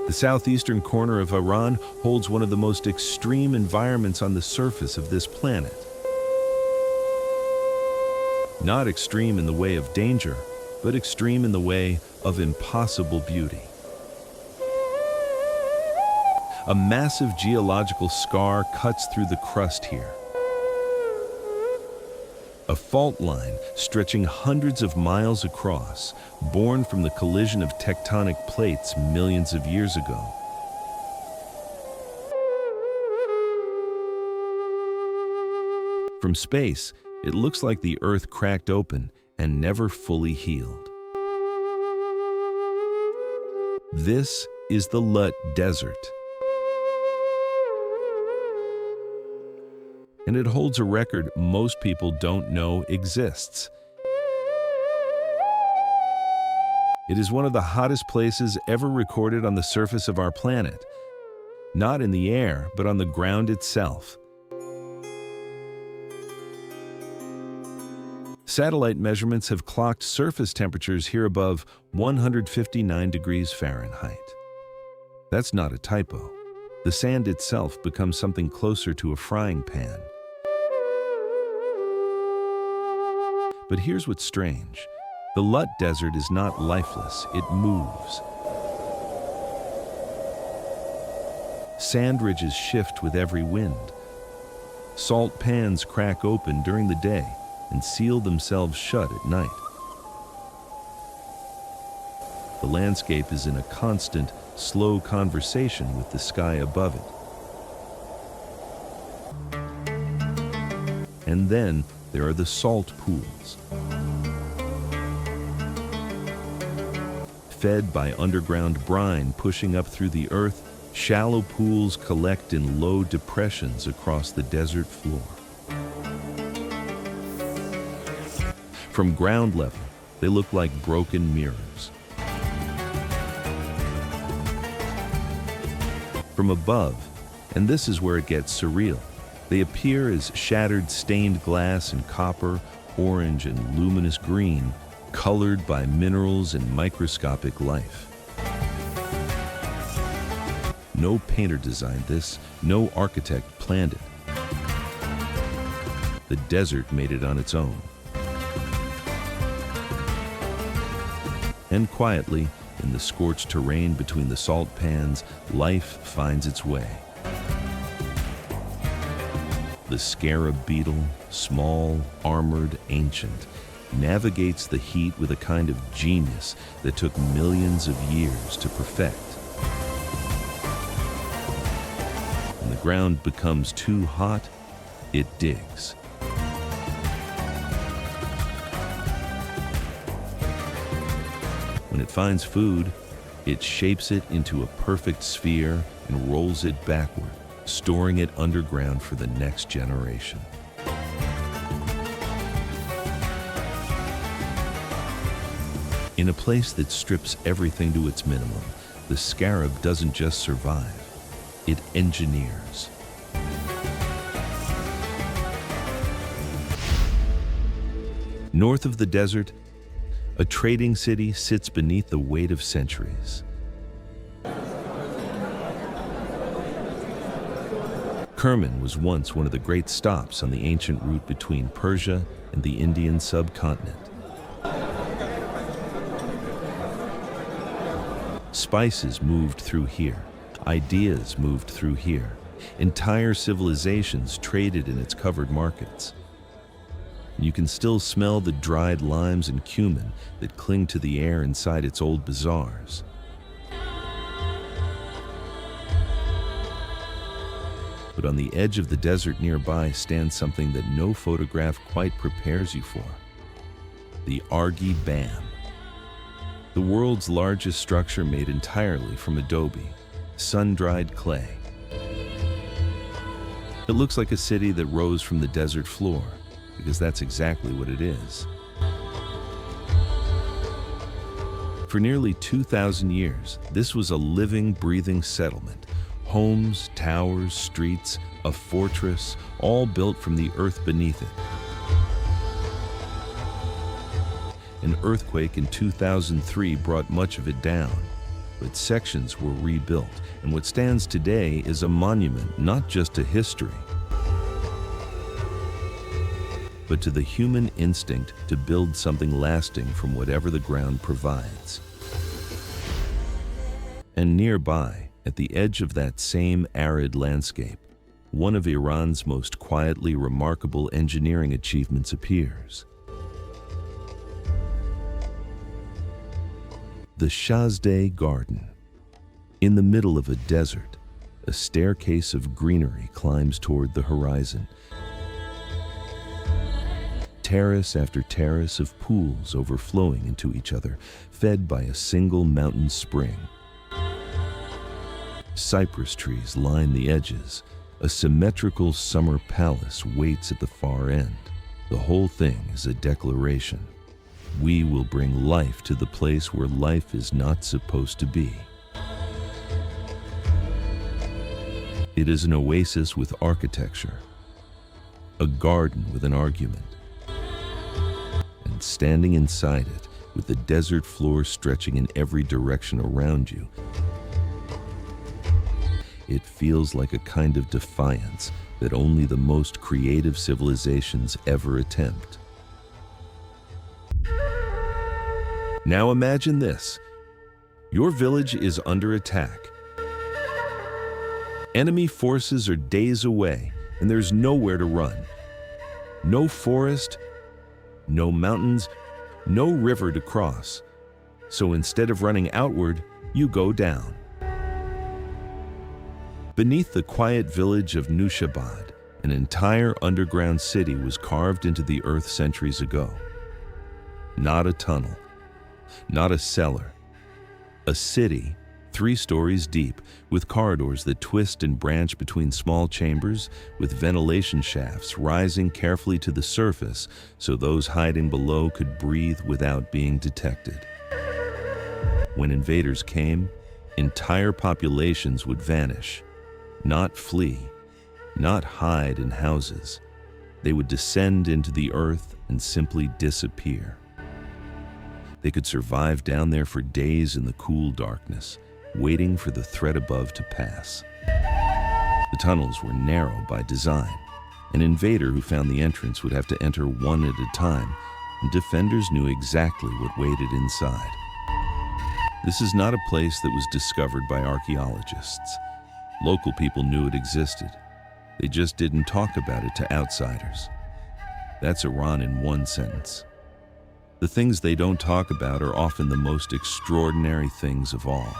The southeastern corner of Iran holds one of the most extreme environments on the surface of this planet. Not extreme in the way of danger, but extreme in the way of impossible beauty. A massive geological scar cuts through the crust here. A fault line stretching hundreds of miles across, born from the collision of tectonic plates millions of years ago. From space, it looks like the Earth cracked open and never fully healed. This is the Lut Desert. And it holds a record most people don't know exists. It is one of the hottest places ever recorded on the surface of our planet, not in the air, but on the ground itself. Satellite measurements have clocked surface temperatures here above 159 degrees Fahrenheit. That's not a typo. The sand itself becomes something closer to a frying pan. But here's what's strange. The Lut Desert is not lifeless, it moves. Sand ridges shift with every wind. Salt pans crack open during the day and seal themselves shut at night. The landscape is in a constant, slow conversation with the sky above it. And then there are the salt pools. Fed by underground brine pushing up through the earth, shallow pools collect in low depressions across the desert floor. From ground level, they look like broken mirrors. From above, and this is where it gets surreal, they appear as shattered stained glass in copper, orange, and luminous green, colored by minerals and microscopic life. No painter designed this, no architect planned it. The desert made it on its own. And quietly, in the scorched terrain between the salt pans, life finds its way. The scarab beetle, small, armored, ancient, navigates the heat with a kind of genius that took millions of years to perfect. When the ground becomes too hot, it digs. When it finds food, it shapes it into a perfect sphere and rolls it backward, storing it underground for the next generation. In a place that strips everything to its minimum, the scarab doesn't just survive, it engineers. North of the desert, a trading city sits beneath the weight of centuries. Kerman was once one of the great stops on the ancient route between Persia and the Indian subcontinent. Spices moved through here, ideas moved through here, entire civilizations traded in its covered markets. You can still smell the dried limes and cumin that cling to the air inside its old bazaars. But on the edge of the desert nearby stands something that no photograph quite prepares you for: the Arg-e, the world's largest structure made entirely from Adobe, sun-dried clay. It looks like a city that rose from the desert floor, because that's exactly what it is. For nearly 2,000 years, this was a living, breathing settlement. Homes, towers, streets, a fortress, all built from the earth beneath it. An earthquake in 2003 brought much of it down. but sections were rebuilt, and what stands today is a monument not just to history, but to the human instinct to build something lasting from whatever the ground provides. And nearby, at the edge of that same arid landscape, one of Iran's most quietly remarkable engineering achievements appears. The Yazd garden. In the middle of a desert, a staircase of greenery climbs toward the horizon. Terrace after terrace of pools overflowing into each other, fed by a single mountain spring. Cypress trees line the edges. A symmetrical summer palace waits at the far end. The whole thing is a declaration. We will bring life to the place where life is not supposed to be. It is an oasis with architecture, a garden with an argument, and standing inside it, with the desert floor stretching in every direction around you, it feels like a kind of defiance that only the most creative civilizations ever attempt. Now imagine this. Your village is under attack. Enemy forces are days away, and there's nowhere to run. No forest, no mountains, no river to cross. So instead of running outward, you go down. Beneath the quiet village of Nooshabad, an entire underground city was carved into the earth centuries ago. Not a tunnel, not a cellar. A city, 3 stories deep, with corridors that twist and branch between small chambers, with ventilation shafts rising carefully to the surface so those hiding below could breathe without being detected. When invaders came, entire populations would vanish. Not flee, not hide in houses. They would descend into the earth and simply disappear. They could survive down there for days in the cool darkness, waiting for the threat above to pass. The tunnels were narrow by design. An invader who found the entrance would have to enter one at a time, and defenders knew exactly what waited inside. This is not a place that was discovered by archaeologists. Local people knew it existed. They just didn't talk about it to outsiders. That's Iran in one sentence. The things they don't talk about are often the most extraordinary things of all.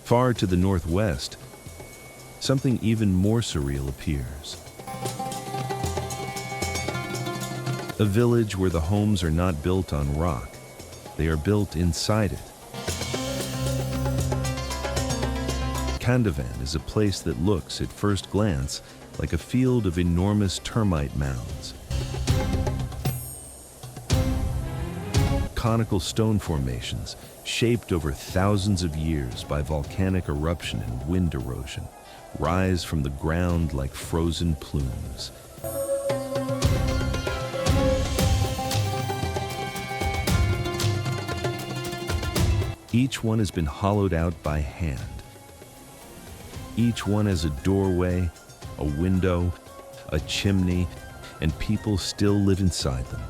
Far to the northwest, something even more surreal appears. A village where the homes are not built on rock. They are built inside it. Kandovan is a place that looks, at first glance, like a field of enormous termite mounds. Conical stone formations, shaped over thousands of years by volcanic eruption and wind erosion, rise from the ground like frozen plumes. Each one has been hollowed out by hand. Each one has a doorway, a window, a chimney, and people still live inside them.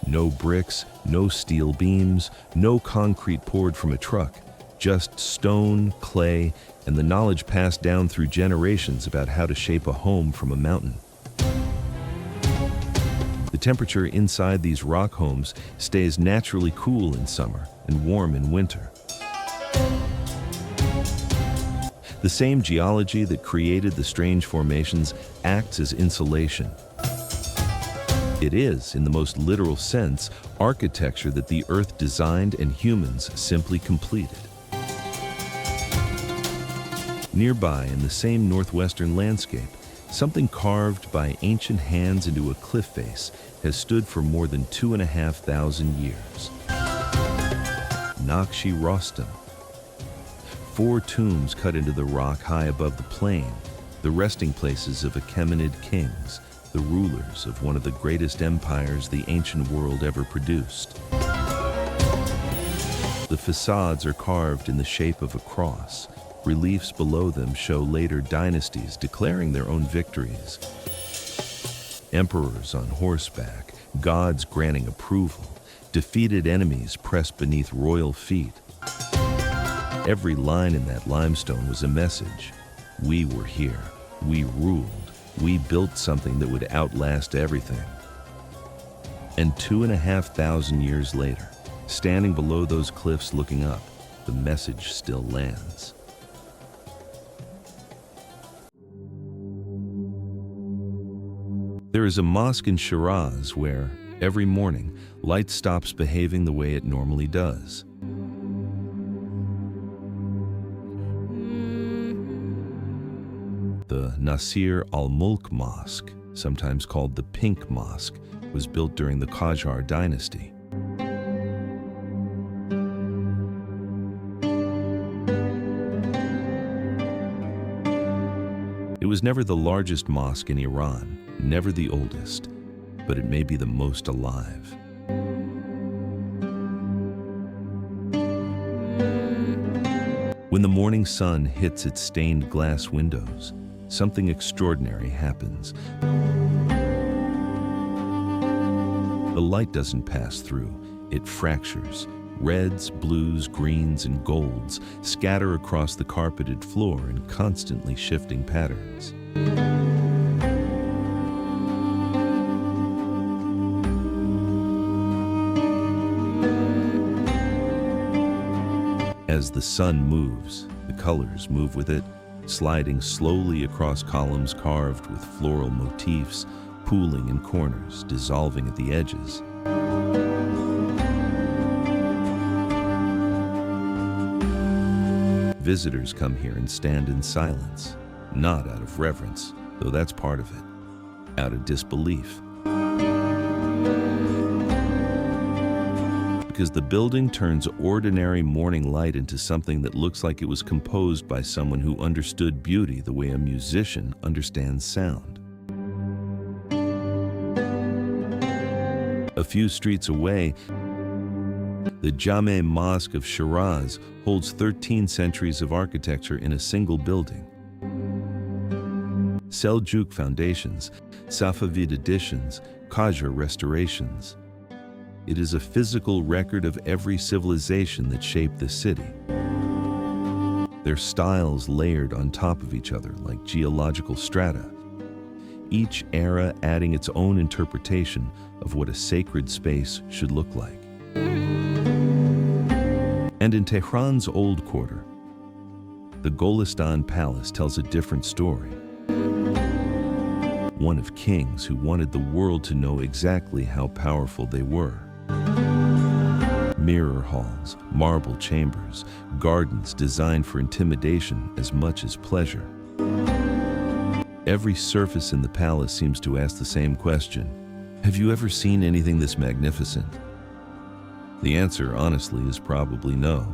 No bricks, no steel beams, no concrete poured from a truck, just stone, clay, and the knowledge passed down through generations about how to shape a home from a mountain. The temperature inside these rock homes stays naturally cool in summer and warm in winter. The same geology that created the strange formations acts as insulation. It is, in the most literal sense, architecture that the earth designed and humans simply completed. Nearby, in the same northwestern landscape, something carved by ancient hands into a cliff face has stood for more than 2,500 years. Naqsh-e Rostam. 4 tombs cut into the rock high above the plain, the resting places of Achaemenid kings, the rulers of one of the greatest empires the ancient world ever produced. The facades are carved in the shape of a cross. Reliefs below them show later dynasties declaring their own victories. Emperors on horseback, gods granting approval, defeated enemies pressed beneath royal feet. Every line in that limestone was a message. We were here. We ruled. We built something that would outlast everything. And 2,500 years later, standing below those cliffs looking up, the message still lands. There is a mosque in Shiraz where, every morning, light stops behaving the way it normally does. The Nasir al-Mulk Mosque, sometimes called the Pink Mosque, was built during the Qajar dynasty. It was never the largest mosque in Iran, never the oldest, but it may be the most alive. When the morning sun hits its stained glass windows, something extraordinary happens. The light doesn't pass through, it fractures. Reds, blues, greens, and golds scatter across the carpeted floor in constantly shifting patterns. As the sun moves, the colors move with it, sliding slowly across columns carved with floral motifs, pooling in corners, dissolving at the edges. Visitors come here and stand in silence, not out of reverence, though that's part of it, out of disbelief. Because the building turns ordinary morning light into something that looks like it was composed by someone who understood beauty the way a musician understands sound. A few streets away, the Jame Mosque of Shiraz holds 13 centuries of architecture in a single building. Seljuk foundations, Safavid additions, Qajar restorations. It is a physical record of every civilization that shaped the city. Their styles layered on top of each other like geological strata, each era adding its own interpretation of what a sacred space should look like. And in Tehran's Old Quarter, the Golestan Palace tells a different story. One of kings who wanted the world to know exactly how powerful they were. Mirror halls, marble chambers, gardens designed for intimidation as much as pleasure. Every surface in the palace seems to ask the same question. Have you ever seen anything this magnificent? The answer, honestly, is probably no.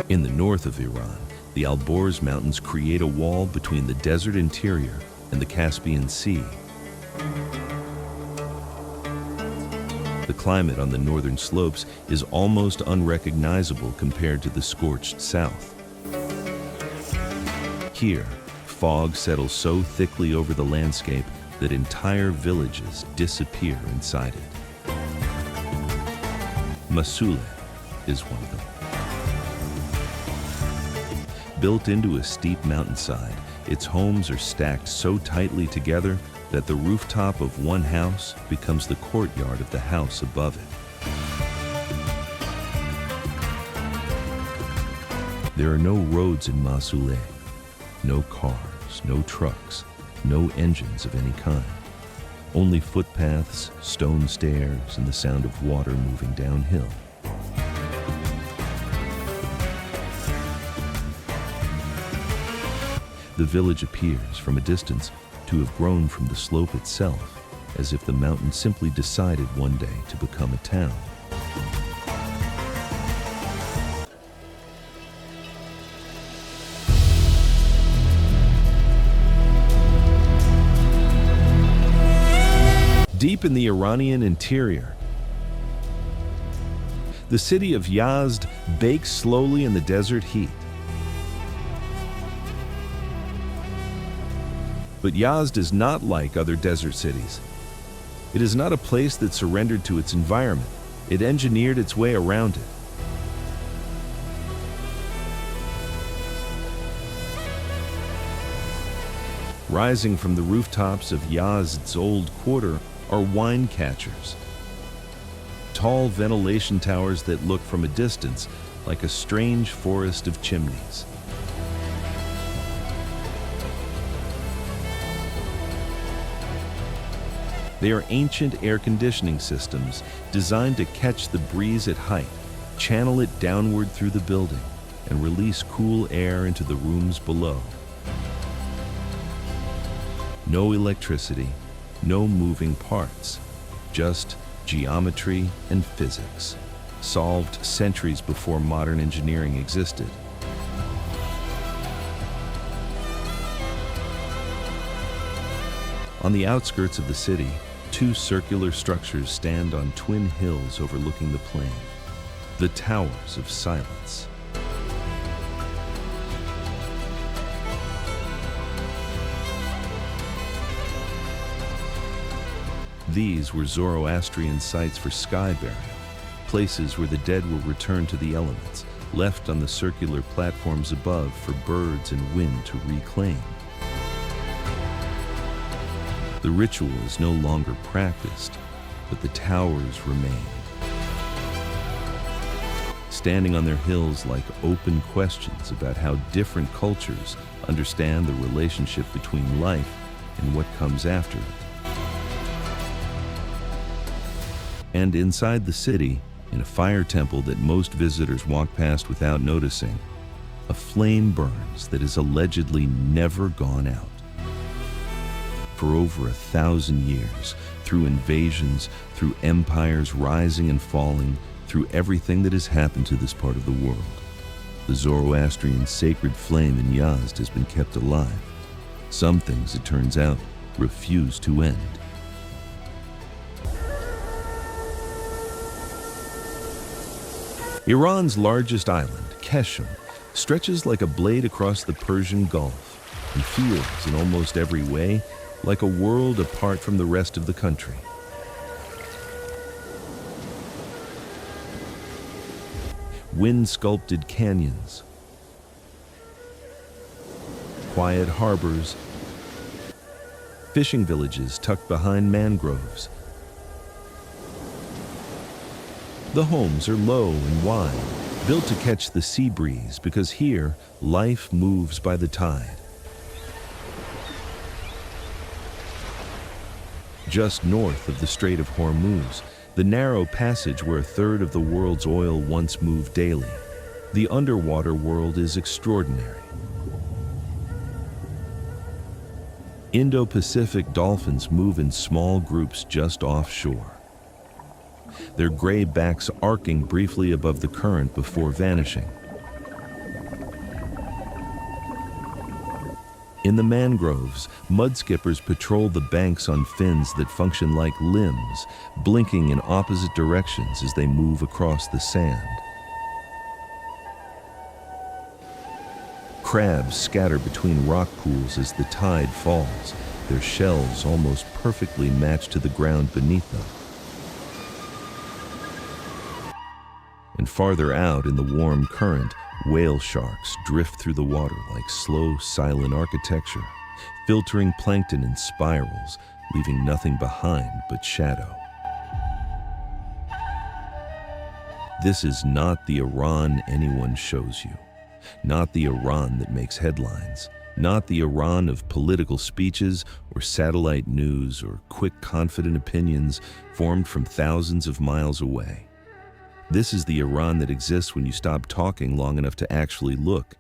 In the north of Iran, the Alborz Mountains create a wall between the desert interior and the Caspian Sea. The climate on the northern slopes is almost unrecognizable compared to the scorched south. Here, fog settles so thickly over the landscape that entire villages disappear inside it. Masuleh is one of them. Built into a steep mountainside, its homes are stacked so tightly together that the rooftop of one house becomes the courtyard of the house above it. There are no roads in Masuleh, no cars, no trucks, no engines of any kind. Only footpaths, stone stairs, and the sound of water moving downhill. The village appears, from a distance, to have grown from the slope itself, as if the mountain simply decided one day to become a town. Deep in the Iranian interior, The city of Yazd bakes slowly in the desert heat. But Yazd is not like other desert cities. It is not a place that surrendered to its environment. It engineered its way around it. Rising from the rooftops of Yazd's old quarter are wine catchers. Tall ventilation towers that look from a distance like a strange forest of chimneys. They are ancient air conditioning systems designed to catch the breeze at height, channel it downward through the building, and release cool air into the rooms below. No electricity, no moving parts, just geometry and physics, solved centuries before modern engineering existed. On the outskirts of the city, two circular structures stand on twin hills overlooking the plain, the Towers of Silence. These were Zoroastrian sites for sky burial, places where the dead were returned to the elements, left on the circular platforms above for birds and wind to reclaim. The ritual is no longer practiced, but the towers remain, standing on their hills like open questions about how different cultures understand the relationship between life and what comes after it. And inside the city, in a fire temple that most visitors walk past without noticing, a flame burns that has allegedly never gone out. For over 1,000 years, through invasions, through empires rising and falling, through everything that has happened to this part of the world, the Zoroastrian sacred flame in Yazd has been kept alive. Some things, it turns out, refuse to end. Iran's largest island, Keshem, stretches like a blade across the Persian Gulf and feels, in almost every way, like a world apart from the rest of the country. Wind-sculpted canyons, quiet harbors, fishing villages tucked behind mangroves. The homes are low and wide, built to catch the sea breeze because here, life moves by the tide. Just north of the Strait of Hormuz, the narrow passage where a third of the world's oil once moved daily, the underwater world is extraordinary. Indo-Pacific dolphins move in small groups just offshore, their gray backs arcing briefly above the current before vanishing. In the mangroves, mudskippers patrol the banks on fins that function like limbs, blinking in opposite directions as they move across the sand. Crabs scatter between rock pools as the tide falls, their shells almost perfectly matched to the ground beneath them. And farther out in the warm current, whale sharks drift through the water like slow, silent architecture, filtering plankton in spirals, leaving nothing behind but shadow. This is not the Iran anyone shows you, not the Iran that makes headlines, not the Iran of political speeches or satellite news or quick, confident opinions formed from thousands of miles away. This is the Iran that exists when you stop talking long enough to actually look,